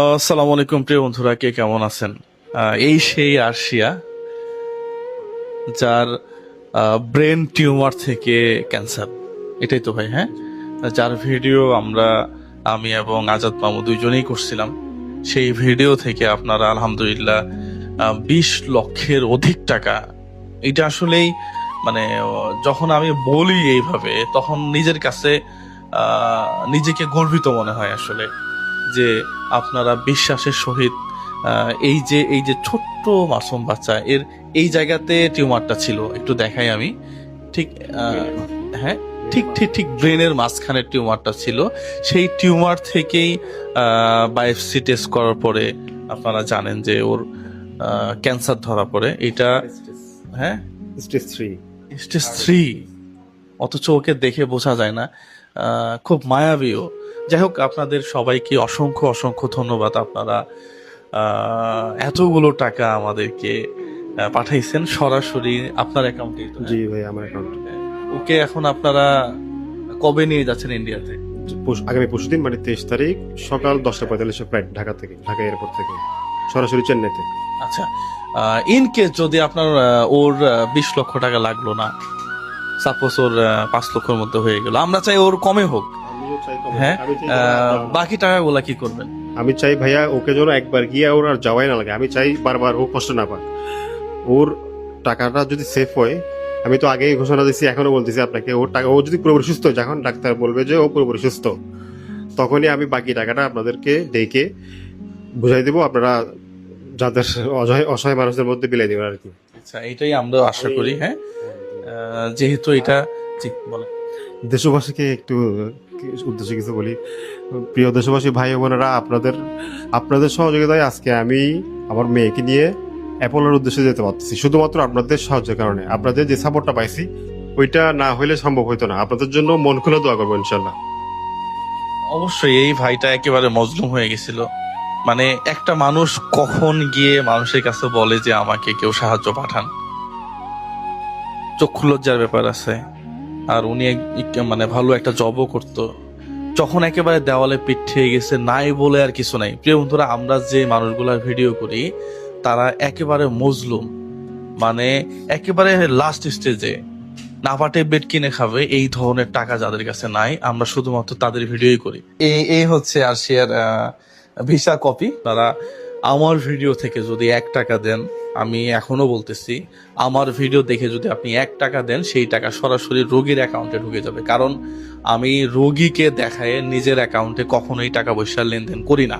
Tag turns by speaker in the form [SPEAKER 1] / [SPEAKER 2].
[SPEAKER 1] আসসালামু আলাইকুম প্রিয় বন্ধুরা, কে কেমন আছেন? এই সেই আরশিয়া, যার ব্রেন টিউমার থেকে ক্যান্সার। এটাই তো ভাই, হ্যাঁ? যার ভিডিও আমি এবং আজাদ মামু দুইজনেই করছিলাম। সেই ভিডিও থেকে আপনারা আলহামদুলিল্লাহ 20 লক্ষের অধিক টাকা। এটা আসলেই মানে যখন আমি বলি এইভাবে, তখন নিজের কাছে নিজেকে গর্বিত মনে হয় আসলে, যে আপনারা বিশ্বাসের সহিত এই যে ছোট্ট মাসুম বাচ্চা, এর এই জায়গাতে টিউমারটা ছিল। একটু দেখাই আমি। ঠিক হ্যাঁ, ঠিক ঠিক ঠিক ব্রেনের মাঝখানে টিউমারটা ছিল। সেই টিউমার থেকেই বায়োপসি টেস্ট করার পরে আপনারা জানেন যে ওর ক্যান্সার ধরা পড়ে। এটা হ্যাঁ, স্টেজ 3। অথচ ওকে দেখে বোঝা যায় না। খুব মায়াবীও। যাই হোক, আপনাদের সবাইকে অসংখ্য অসংখ্য ধন্যবাদ। আপনারা এতগুলো টাকা আমাদেরকে পাঠাইছেন সরাসরি আপনার অ্যাকাউন্টে।
[SPEAKER 2] জি ভাই, আমার অ্যাকাউন্টে।
[SPEAKER 1] ওকে এখন আপনারা কবে নিয়ে যাচ্ছেন ইন্ডিয়াতে?
[SPEAKER 2] আগামী পরশুদিন, মানে 23 তারিখ সকাল 10:45 ফ্লাইট, ঢাকা এয়ারপোর্ট থেকে সরাসরি চেন্নাইতে।
[SPEAKER 1] আচ্ছা, ইন কেস যদি আপনার ওর 20 লক্ষ টাকা লাগলো না, সাপোজ ওর 5 লক্ষের মধ্যে হয়ে গেল, আমরা চাই ওর কমে হোক, হ্যাঁ, বাকি টাকাগুলা কি করবেন?
[SPEAKER 2] আমি চাই ভাইয়া, ওকে যেন একবার গিয়ে ওর আর যাওয়াই না লাগে। আমি চাই বারবার ও কষ্ট না পাক। ওর টাকাটা যদি সেফ হয়, আমি তো আগেই ঘোষণা দিচ্ছি, এখনো বলতেছি আপনাকে, ওর টাকা, ও যদি পুরোপুরি সুস্থ হয়, যখন ডাক্তার বলবে যে ও পুরোপুরি সুস্থ, তখনই আমি বাকি টাকাটা আপনাদেরকে ডেকে বুঝাই দিব। আপনারা যাদের অসহায় মানুষদের মধ্যে বিলাই দেবেন আর কি।
[SPEAKER 1] আচ্ছা, এটাই আমরা আশা করি। হ্যাঁ, যেহেতু এটা ঠিক বলে।
[SPEAKER 2] দেশবাসীকে একটু উদ্দেশ্যে কিছু বলি। প্রিয় দেশবাসী ভাই বোনেরা, আপনাদের সহযোগিতায় আজকে আমি আমার মেয়েকে নিয়ে অ্যাপোলোর উদ্দেশ্যে যেতে পারতেছি, শুধুমাত্র আপনাদের সাহায্যের কারণে। আপনাদের যে সাপোর্টটা পাইছি, ওইটা না হইলে সম্ভব হইতো না। আপনাদের জন্য মন খুলে দোয়া করবো ইনশাল্লাহ।
[SPEAKER 1] অবশ্যই এই ভাইটা একেবারে মজলুম হয়ে গেছিল। মানে একটা মানুষ কখন গিয়ে মানুষের কাছে বলে যে আমাকে কেউ সাহায্য পাঠান? চক্ষু লজ্জার ব্যাপার আছে। আর উনি মানে ভালো একটা জবও করতো। যখন একেবারে দেওয়ালে পিঠ থেকে গেছে, নাই বলে আর কিছু নাই। প্রিয় বন্ধুরা, আমরা যে মানুষগুলার ভিডিও করি তারা একেবারে মজলুম, মানে একেবারে লাস্ট স্টেজে, না পাটে বেড কিনে খাবে, এই ধরনের টাকা যাদের কাছে নাই, আমরা শুধুমাত্র তাদের ভিডিওই করি। এই হচ্ছে আরশিয়ার ভিসা কপি। তারা আমার ভিডিও থেকে যদি 1 টাকা দেন, আমি এখনো বলতেছি, আমার ভিডিও দেখে যদি আপনি 1 টাকা দেন, সেই টাকা সরাসরি রোগীর অ্যাকাউন্টে ঢুকে যাবে। কারণ আমি রোগীকে দেখায় নিজের অ্যাকাউন্টে কখনোই টাকা পয়সার লেনদেন করি না।